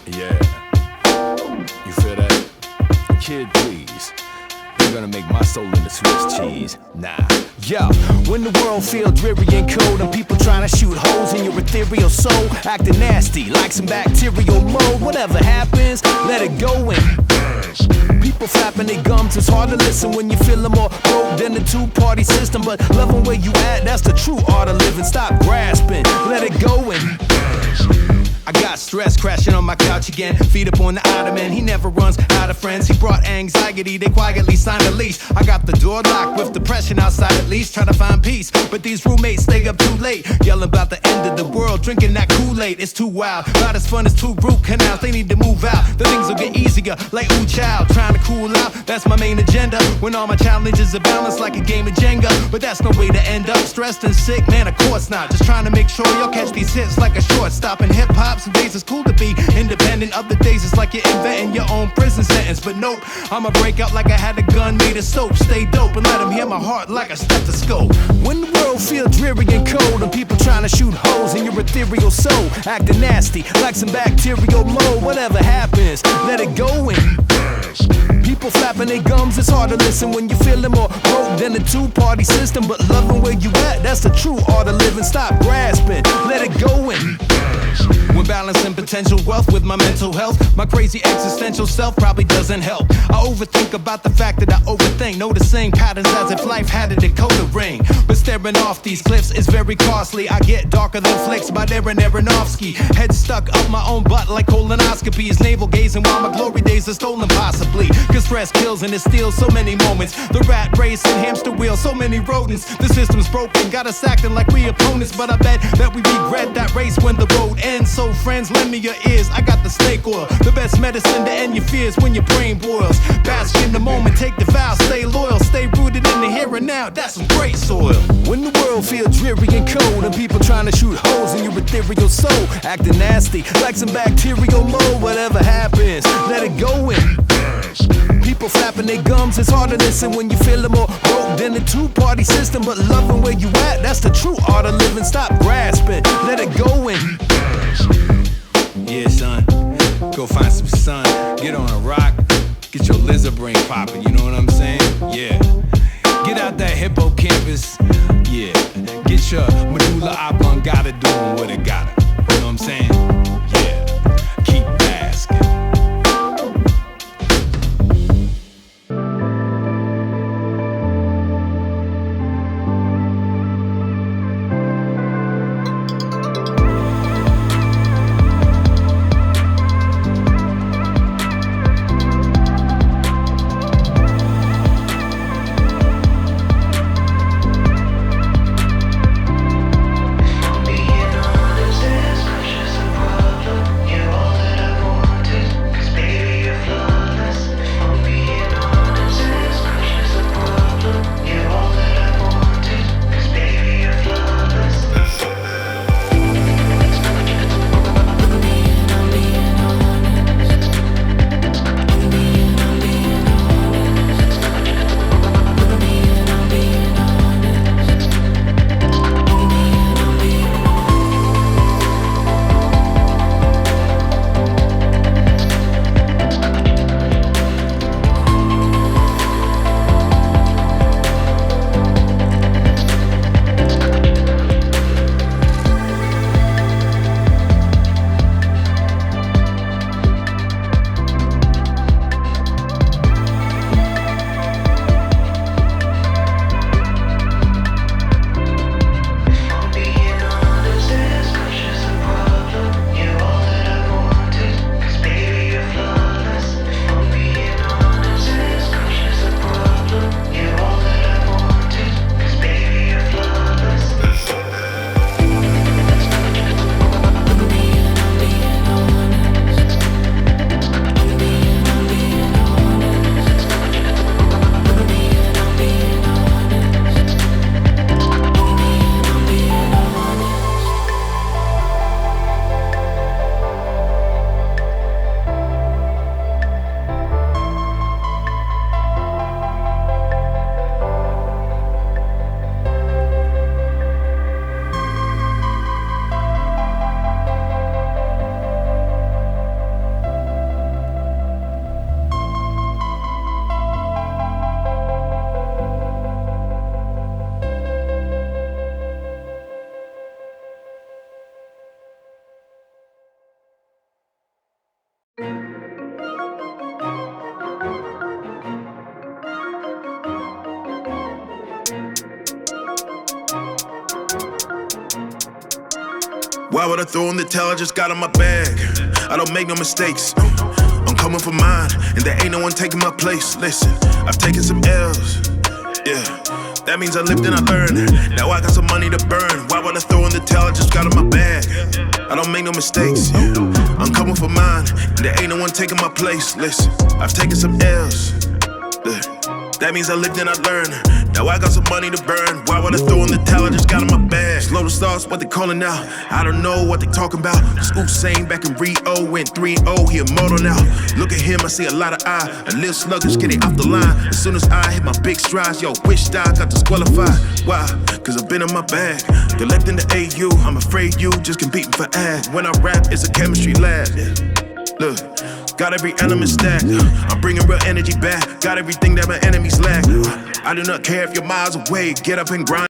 Yeah. You feel that? Kid, please. You're gonna make my soul into Swiss cheese. Nah. Yo, when the world feel dreary and cold and people trying to shoot holes in your ethereal soul, acting nasty like some bacterial mold, whatever happens, let it go and people flapping their gums. It's hard to listen when you're feeling more broke than the two-party system, but loving where you at, that's the true art of living. Stop grasping, let it go and I got stress crashing on my couch again. Feet up on the ottoman, he never runs out of friends. He brought anxiety, they quietly signed a lease. I got the door locked with depression outside at least, trying to find peace. But these roommates stay up too late, yelling about the end of the world, drinking that Kool-Aid. It's too wild, not as fun as two root canals. They need to move out, the things will get easier. Like ooh child, trying to cool out, that's my main agenda. When all my challenges are balanced like a game of Jenga. But that's no way to end up stressed and sick, man, of course not. Just trying to make sure y'all catch these hits like a shortstop. In hip-hop, some days it's cool to be independent, other days it's like you're inventing your own prison sentence. But nope, I'ma break out like I had a gun made of soap. Stay dope and let them hear my heart like a stethoscope. When the world feel dreary and cold and people trying to shoot holes in your ethereal soul, acting nasty like some bacterial mold, whatever happens, let it go and people flapping their gums. It's hard to listen when you're feeling more broke than the two-party system, but loving where you at, that's the true art of living. Stop grasping, let it go and when balancing potential wealth with my mental health, my crazy existential self probably doesn't help. I overthink about the fact that I overthink, noticing patterns as if life had a decoder ring. But staring off these cliffs is very costly. I get darker than flicks by Darren Aronofsky. Head stuck up my own butt like colonoscopies. Navel gazing while my glory days are stolen possibly. Cause stress kills and it steals so many moments. The rat race and hamster wheel, so many rodents. The system's broken, got us acting like we opponents. But I bet that we regret that race when the road ends. So friends, lend me your ears, I got the snake oil, the best medicine to end your fears when your brain boils. Bask in the moment, take the vow, stay loyal, stay rooted in the here and now, that's some great soil. When the world feel dreary and cold and people trying to shoot holes in your ethereal soul, acting nasty like some bacterial mold, whatever happens, let it go and people flapping their gums. It's hard to listen when you're feeling more broke than the two-party system, but loving where you at, that's the true art of living. Stop grasping, let it go and yeah, son, go find some sun, get on a rock, get your lizard brain popping, you know what I'm saying? Yeah, get out that hippocampus, yeah, get your medulla oblongata doing what it gotta, you know what I'm saying? Yeah, keep basking. Being honest. Why would I throw in the towel? I just got in my bag. I don't make no mistakes. I'm coming for mine, and there ain't no one taking my place. Listen, I've taken some L's. Yeah, that means I lived and I learned. Now I got some money to burn. Why would I throw in the towel? I just got in my bag. I don't make no mistakes. I'm coming for mine, and there ain't no one taking my place. Listen, I've taken some L's. That means I lived and I learned. Now I got some money to burn. Why would I throw in the towel? I just got in my bag. Slow the stars, what they calling now? I don't know what they talking about. This Usain back in Rio went 3-0, he immortal now. Look at him, I see a lot of eye. A little sluggish getting off the line. As soon as I hit my big strides, yo, wish I got disqualified. Why? Cause I've been in my bag. Collecting the AU, I'm afraid you just competing for ad. When I rap, it's a chemistry lab. Look, got every element stacked. I'm bringing real energy back. Got everything that my enemies lack. I do not care if you're miles away. Get up and grind.